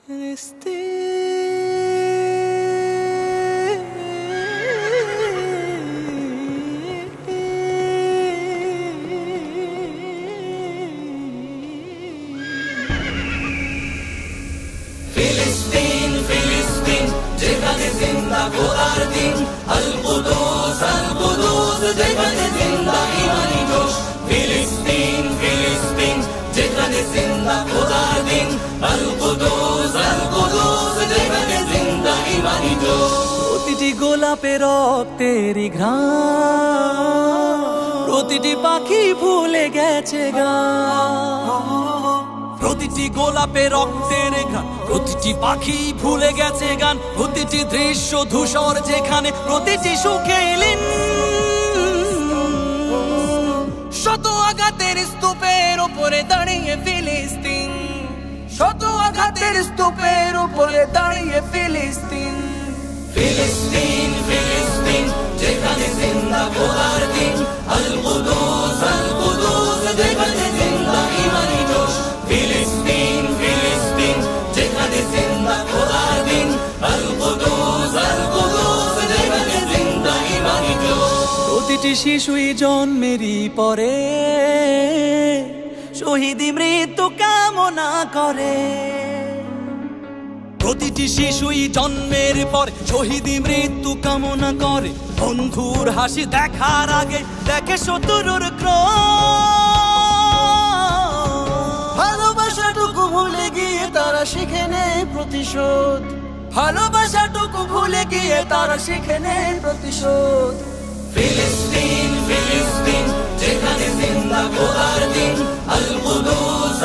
ফিলিস্তিন ফিলিস্তিন যেখানে জিন্দা খোদার দিন, আল কুদুস যেখানে জিন্দা ইমানি জোশ। ফিলিস্তিন ফিলিস্তিন যেখানে জিন্দা খোদার দিন, আল কুদুস যেখানে জিন্দা ইমানি জোশ। প্রতিটি গোলাপে রক্তেরই ঘ্রাণ, প্রতিটি পাখি ভুলে গেছে গান। প্রতিটি গোলাপে রক্তের ঘ্রাণ, প্রতিটি পাখি ভুলে গেছে গান। প্রতিটি দৃশ্য ধূসর যেখানে, প্রতিটি সুখে লীন। শত আঘাতের স্তূপের উপরে দাঁড়িয়ে ফিলিস্তিন, শত আঘাতের স্তূপের উপরে দাঁড়িয়ে ফিলিস্তিন। ফিলিস্তিন ফিলিস্তিন যেখানে জিন্দা খোদার দিন, আল কুদুস যেখানে জিন্দা ইমানি জোশ। ফিলিস্তিন ফিলিস্তিন যেখানে জিন্দা খোদার দিন, আল কুদুস যেখানে জিন্দা ইমানি জোশ। প্রতিটি শিশুই জন্মেরই পরে শহীদি মৃত্যু কামনা করে। প্রতিটি শিশুই জন্মের পর শহীদি মৃত্যু কামনা করে। বন্ধুর হাসি দেখার আগে দেখে শত্রুর ক্রোধ। ভালোবাসাটুকু ভুলে গিয়ে তারা শিখে নেয় প্রতিশোধ, ভালোবাসাটুকু ভুলে গিয়ে তারা শিখে নেয় প্রতিশোধ। ফিলিস্তিন ফিলিস্তিন যেখানে জিন্দা খোদার দিন, আল কুদুস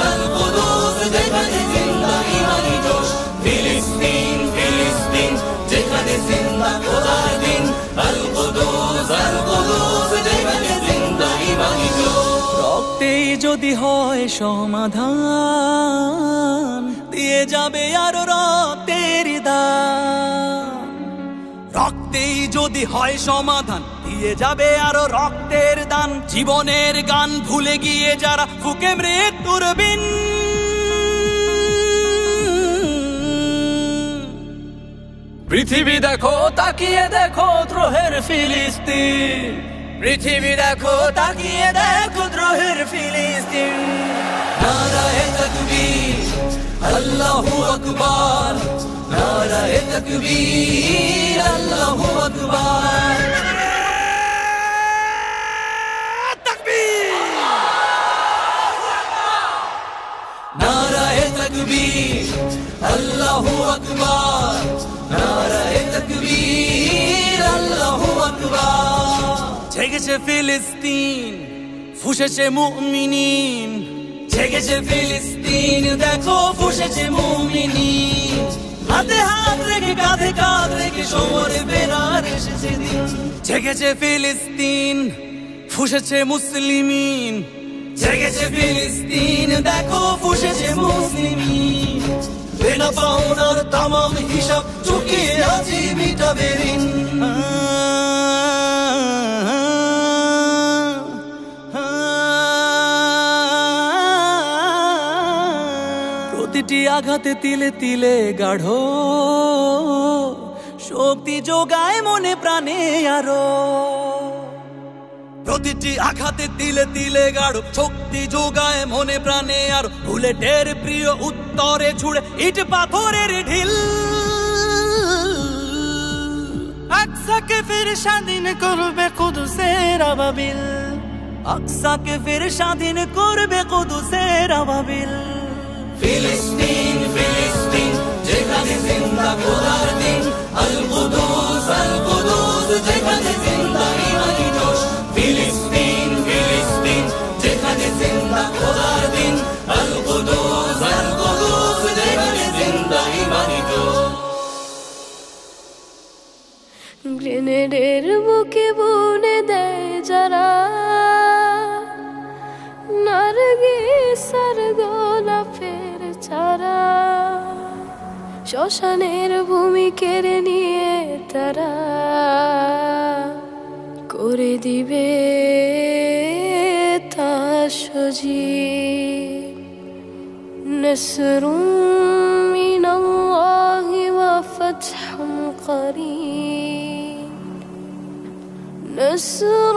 যেখানে জিন্দা ইমানি জোশ। ফিলিস্তিন ফিলিস্তিন যেখানে জিন্দা খোদার দিন, আল কুদুস যেখানে জিন্দা ইমানি জোশ। রক্তেই যদি হয় সমাধান, দিয়ে যাবে আরো রক্তের দান। রক্তেই যদি হয় সমাধান, দিয়ে যাবে আরো রক্তের দান। জীবনের গান ভুলে গিয়ে যারা ফুকে মৃত্যুর বিন। পৃথিবী দেখো তাকিয়ে দেখো দ্রোহের ফিলিস্তিন, পৃথিবী দেখো তাকিয়ে দেখো দ্রোহের ফিলিস্তিন। নারায়ে তাকবীর আল্লাহু আকবার, নারায়ে তাকবীর আল্লাহু আকবার। নারায়ে তাকবীর আল্লাহু আকবার, নারায়ে তাকবীর আল্লাহু আকবার। জেগেছে ফিলিস্তিন, ফুঁসেছে মুমিনিন। জেগেছে ফিলিস্তিন, দেখো ফুঁসেছে মুমিনিন। হাতে হাত রেখে কাঁধে কাঁধ রেখে সমরে ফেরার এসেছে দিন। জেগেছে ফিলিস্তিন, ফুঁসেছে মুসলিমিন। জেগেছে ফিলিস্তিন, দেখো ফুঁসেছে মুসলিমিন। বেনা পাওনার তামাম হিসাব চুকিয়ে আছি মিটাবে ঋণ। প্রতিটি আঘাতে তিলে তিলে গাঢ় শক্তি যোগায় মনে প্রাণে আরো। প্রতিটি আঘাতে তিলে তিলে গাঢ় শক্তি যোগায় মনে প্রাণে আর। বুলেটের প্রিয় উত্তরে ছুড়ে ইট পাথরের ঢিল। আকসাকে ফির স্বাধীন করবে কুদুসের আবাবিল, আকসাকে ফির স্বাধীন করবে কুদুসের আবাবিল। ফিলিস্তিন ফিলিস্তিন যেখানে জিন্দা খোদার দিন, আল কুদুস যেখানে জিন্দা ইমানি জোশ। ফিলিস্তিন ফিলিস্তিন যেখানে জিন্দা খোদার দিন, আল কুদুস যেখানে জিন্দা ইমানি জোশ। গ্রেনেডের বুকে বুনে দেয় যারা, নারগিসের গোলাপের চারা। শ্মশানের ভূমি কেড়ে নিয়ে তারা করে দিবে তা সজীব। নসরুম মিনাল্লাহ قريب نصر